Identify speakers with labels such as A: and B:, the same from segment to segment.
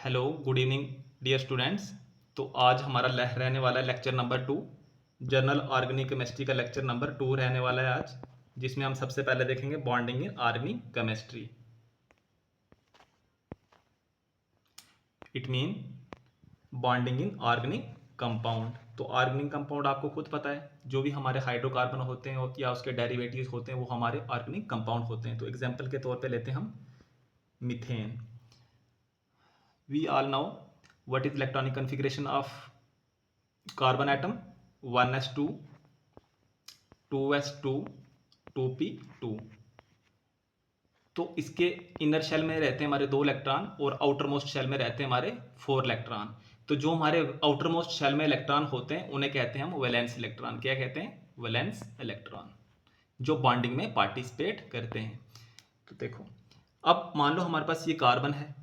A: Hello good evening dear students. तो आज हमारा रहने वाला है lecture number 2। General organic chemistry का लेक्चर नंबर 2 रहने वाला है आज, जिसमें हम सबसे पहले देखेंगे bonding in organic chemistry. It mean bonding in organic compound. तो ऑर्गेनिक कंपाउंड आपको खुद पता है, जो भी हमारे हाइड्रोकार्बन होते हैं या उसके डेरिवेटिव्स होते हैं वो हमारे ऑर्गेनिक कंपाउंड होते हैं। तो एग्जाम्पल के तौर पे लेते हैं हम methane. We all know what is electronic configuration of carbon atom: 1s2, 2s2, 2p2। तो इसके इनर शेल में रहते हैं हमारे 2 इलेक्ट्रॉन और आउटर मोस्ट शेल में रहते हैं हमारे 4 इलेक्ट्रॉन। तो जो हमारे आउटर मोस्ट शेल में इलेक्ट्रॉन होते हैं उन्हें कहते हैं हम वैलेंस इलेक्ट्रॉन। क्या कहते हैं? वैलेंस इलेक्ट्रॉन, जो बॉन्डिंग में पार्टिसिपेट करते हैं। तो देखो, अब मान लो हमारे पास ये कार्बन है,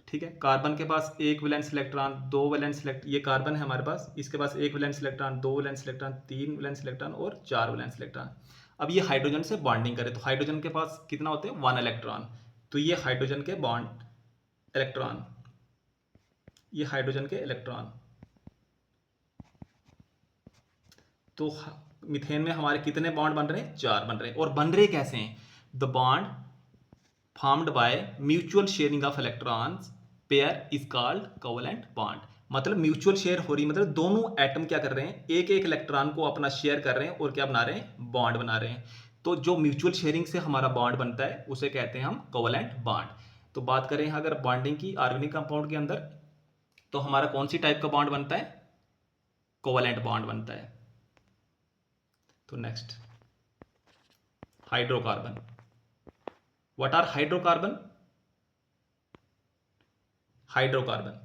A: ठीक है। कार्बन के पास एक वैलेंस इलेक्ट्रॉन, 2 वैलेंस इलेक्ट्रॉन, ये कार्बन है हमारे पास, इसके पास एक valence electron, 2 valence electron, 3 valence electron और 4 वैलेंस इलेक्ट्रॉन। अब ये हाइड्रोजन से बॉन्डिंग करे तो हाइड्रोजन के पास कितना होते हैं? 1 इलेक्ट्रॉन। तो ये हाइड्रोजन के बॉन्ड इलेक्ट्रॉन, ये हाइड्रोजन के इलेक्ट्रॉन। तो मीथेन में हमारे कितने बॉन्ड बन रहे हैं? 4 बन रहे हैं। और बन रहे कैसे हैं? The bond formed by mutual sharing of electrons pair is called covalent bond. मतलब म्यूचुअल शेयर हो रही, मतलब दोनों एटम क्या कर रहे हैं? एक एक इलेक्ट्रॉन को अपना शेयर कर रहे हैं और क्या बना रहे हैं? बॉन्ड बना रहे हैं। तो जो म्यूचुअल शेयरिंग से हमारा बॉन्ड बनता है उसे कहते हैं हम कोवलेंट बॉन्ड। तो बात करें अगर बॉन्डिंग की ऑर्गेनिक कंपाउंड के अंदर, तो हमारा कौन सी टाइप का बॉन्ड बनता है? कोवलेंट बॉन्ड बनता है। तो next, hydrocarbon. What are hydrocarbon? Hydrocarbon,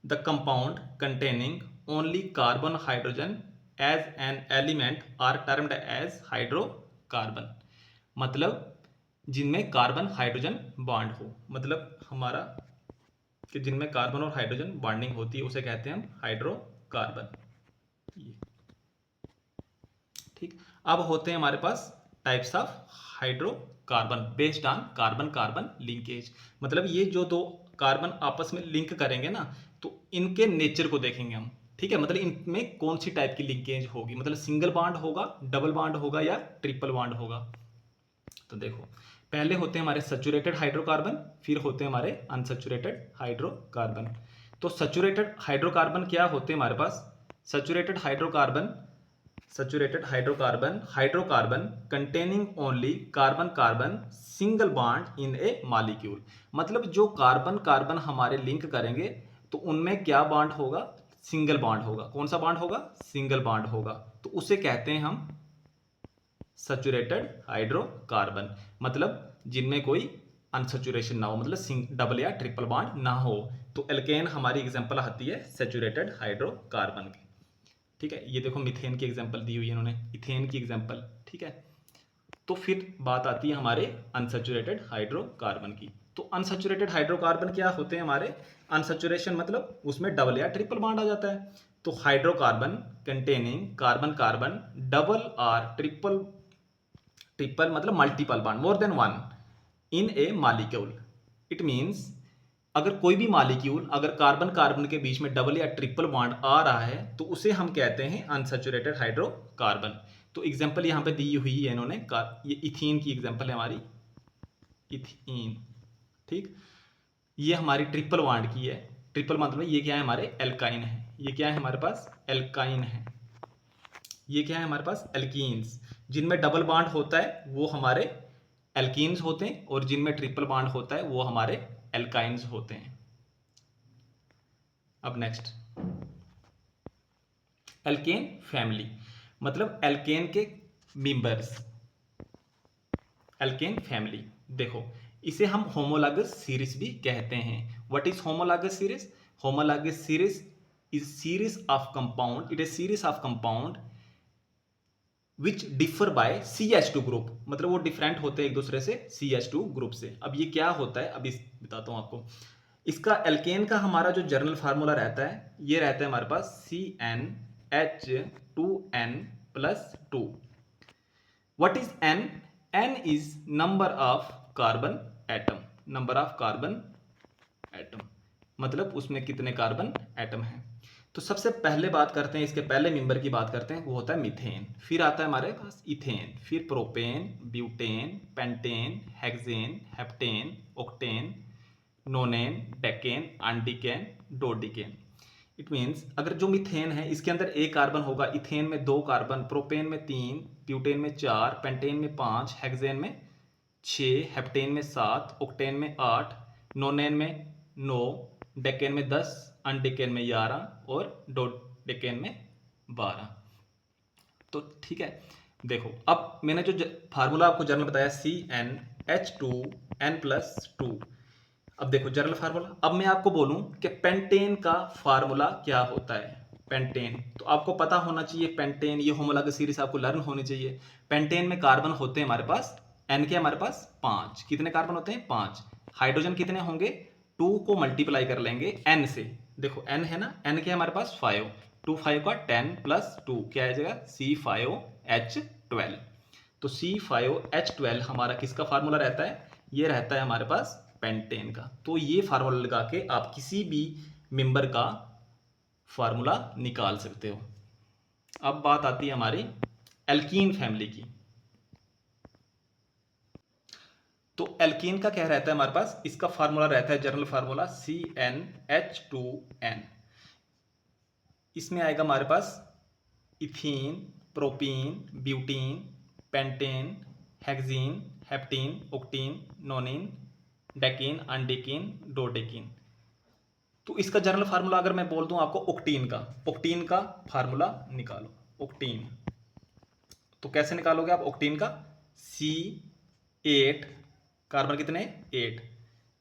A: the compound containing only carbon hydrogen as an element are termed as hydrocarbon। मतलब जिनमें कार्बन हाइड्रोजन बॉन्ड हो, मतलब हमारा कि जिनमें कार्बन और हाइड्रोजन बॉन्डिंग होती है उसे कहते हैं हम हाइड्रोकार्बन। ठीक। अब होते हैं हमारे पास types of hydrocarbon based on carbon carbon linkage. मतलब ये जो 2 कार्बन आपस में लिंक करेंगे ना, तो इनके नेचर को देखेंगे हम, ठीक है। मतलब इनमें कौन सी टाइप की लिंकेज होगी, मतलब सिंगल बॉन्ड होगा, डबल बॉन्ड होगा या ट्रिपल बॉन्ड होगा। तो देखो, पहले होते हैं हमारे सैचुरेटेड हाइड्रोकार्बन, फिर होते हैं हमारे अनसैचुरेटेड हाइड्रोकार्बन। तो सैचुरेटेड हाइड्रोकार्बन क्या होते हैं हमारे पास? Saturated hydrocarbon hydrocarbon containing only carbon carbon single bond in a molecule. मतलब जो कार्बन कार्बन हमारे लिंक करेंगे तो उनमें क्या बॉन्ड होगा? सिंगल बॉन्ड होगा। कौन सा बॉन्ड होगा? सिंगल बॉन्ड होगा। तो उसे कहते हैं हम सैचुरेटेड हाइड्रोकार्बन। मतलब जिनमें कोई अनसैचुरेशन ना हो, मतलब डबल या ट्रिपल बॉन्ड ना हो। तो एल्केन हमारी एग्जांपल आती है सैचुरेटेड हाइड्रोकार्बन की, ठीक है। ये देखो मीथेन की एग्जांपल दी हुई है इन्होंने, इथेन की एग्जांपल, ठीक है। तो फिर बात आती है हमारे अनसैचुरेटेड हाइड्रोकार्बन की। तो अनसैचुरेटेड हाइड्रोकार्बन क्या होते हैं हमारे? अनसैचुरेशन मतलब उसमें डबल या ट्रिपल बॉन्ड आ जाता है। तो hydrocarbon containing carbon carbon double और ट्रिपल, ट्रिपल मतलब multiple bond, more than one in a molecule. It means अगर कोई भी मॉलिक्यूल अगर कार्बन कार्बन के बीच में डबल या ट्रिपल बॉन्ड आ रहा है तो उसे हम कहते हैं अनसैचुरेटेड हाइड्रोकार्बन। तो एग्जांपल यहाँ पे दी हुई है इन्होंने, ये इथीन की एग्जांपल है हमारी, इथीन, ठीक। ये हमारी ट्रिपल बॉन्ड की है। ट्रिपल मतलब ये क्या है? हमारे एल्काइन है। ये क्या है हमारे पास? एल्काइन है। ये क्या है हमारे पास? एल्कीन्स। जिनमें डबल बॉन्ड होता है वो हमारे एल्कीन्स होते हैं और जिनमें ट्रिपल बॉन्ड होता है वो हमारे एल्काइंस होते हैं। अब नेक्स्ट, एल्केन फैमिली, मतलब एल्केन के मेंबर्स, एल्केन फैमिली। देखो, इसे हम होमोलॉगस सीरीज भी कहते हैं। What is homologous series? Homologous series is series of compound, it is series of compound which differ by CH2 group. मतलब वो डिफरेंट होते हैं एक दूसरे से CH2 ग्रुप से। अब ये क्या होता है, अभी बताता हूं आपको। इसका एल्केन का हमारा जो जर्नल फार्मूला रहता है, ये रहता है हमारे पास CnH2n+2। What is N? N is number of carbon atom, number of carbon atom. मतलब उसमें कितने कार्बन एटम हैं। तो सबसे पहले बात करते हैं, इसके पहले मेंबर की बात करते हैं, वो होता है मीथेन। फिर आता है हमारे पास इथेन, फिर propane, butane, pentane, hexane, heptane, octane, nonane, decane, undecane, dodecane. It means अगर जो मीथेन है इसके अंदर एक कार्बन होगा, इथेन में 2 कार्बन, प्रोपेन में 3, ब्यूटेन में 4, पेंटेन में 5, हेक्सेन में 6, हेप्टेन में 7, ऑक्टेन में 8, नोनेन में 9, डेकेन में 10, एंडिकेन में 11 और डोडेकेन में 12। तो ठीक है, देखो अब मैंने जो फार्मूला आपको जर्नल बताया CnH2n+2। अब देखो जर्नल फार्मूला, अब मैं आपको बोलूं कि पेंटेन का फार्मूला क्या होता है। पेंटेन तो आपको पता होना चाहिए, पेंटेन ये होमोलॉगस सीरीज आपको लर्न होनी चाहिए। पेंटेन में कार्बन होते हैं हमारे पास, एन के हमारे पास 5। कितने कार्बन होते हैं? 5। हाइड्रोजन कितने होंगे? 2 को मल्टीप्लाई कर लेंगे एन से। देखो एन है ना, एन के हमारे पास 5, 2 5 का 10 + 2 क्या आ जाएगा? C5H12। तो C5H12 हमारा किसका फार्मूला रहता है? ये रहता है हमारे पास पेंटेन का। तो ये फार्मूला लगा के आप किसी भी मेंबर का फार्मूला निकाल सकते हो। अब बात आती है हमारी एल्कीन फैमिली की। तो एल्कीन का क्या रहता है हमारे पास? इसका फार्मूला रहता है जनरल फार्मूला CnH2n। इसमें आएगा हमारे पास ethene, propene, butene, pentene, hexene, heptene, octene, nonene, decene, undecene, dodecene. तो इसका जनरल फार्मूला अगर मैं बोल दूं आपको ऑक्टीन का फार्मूला निकालो। ऑक्टीन तो कैसे निकालोगे आप ऑक्टीन का? C8 कार्बन कितने? 8,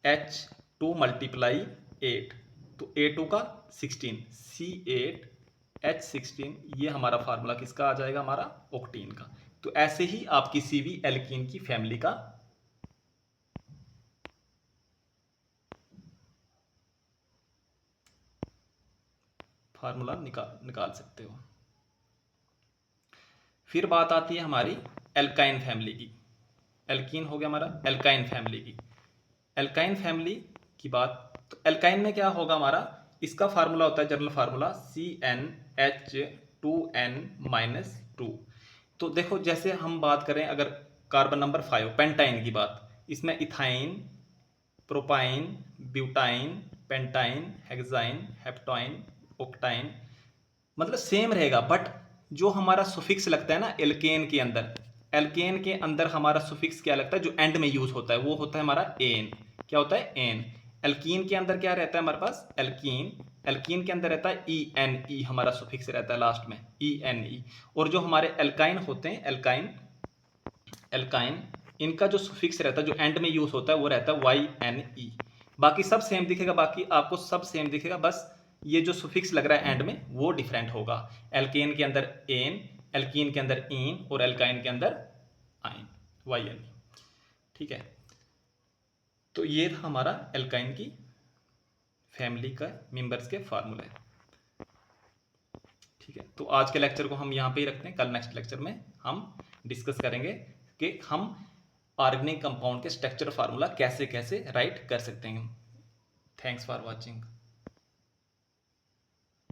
A: H2 × 8 तो A2 का 16, C8H16। ये हमारा फार्मूला किसका आ जाएगा? हमारा ऑक्टीन का। तो ऐसे ही आप किसी भी एल्कीन की फैमिली का फार्मूला निकाल सकते हो। फिर बात आती है हमारी एल्काइन फैमिली की। एल्कीन हो गया हमारा, एल्काइन फैमिली की। एल्काइन फैमिली की बात, तो एल्काइन में क्या होगा हमारा? इसका फार्मूला होता है जनरल फार्मूला CnH2n-2। तो देखो जैसे हम बात करें अगर कार्बन नंबर 5 पेंटाइन की बात, इसमें ethyne, propyne, butyne, pentyne, hexyne, heptyne, octyne, मतलब सेम रहेगा। बट जो हमारा सुफिक्स लगता है ना एल्केन के अंदर, एल्केन के अंदर हमारा सुफिक्स क्या लगता है जो एंड में यूज होता है? वो होता है हमारा एन। क्या होता है? एन। एल्कीन के अंदर क्या रहता है हमारे पास? एल्कीन के अंदर रहता है ENE, हमारा सुफिक्स रहता है लास्ट में ENE। और जो हमारे एल्काइन होते हैं, एल्काइन इनका जो सुफिक्स रहता है जो एंड में यूज होता है वो रहता है YNE। बाकी सब सेम दिखेगा, बाकी आपको सब सेम दिखेगा, बस ये जो सुफिक्स लग रहा है एंड में वो डिफरेंट होगा। एल्केन के अंदर एन, एल्कीन के अंदर इन और एल्काइन के अंदर आइन, YNE। ठीक है, तो ये था हमारा एल्काइन की फैमिली का मेंबर्स के फार्मूले। ठीक है, तो आज के लेक्चर को हम यहाँ पे ही रखते हैं। कल नेक्स्ट लेक्चर में हम डिस्कस करेंगे कि हम ऑर्गेनिक कंपाउंड के स्ट्रक्चर फार्मूला कैसे कैसे राइट कर सकते हैं। Thanks for watching.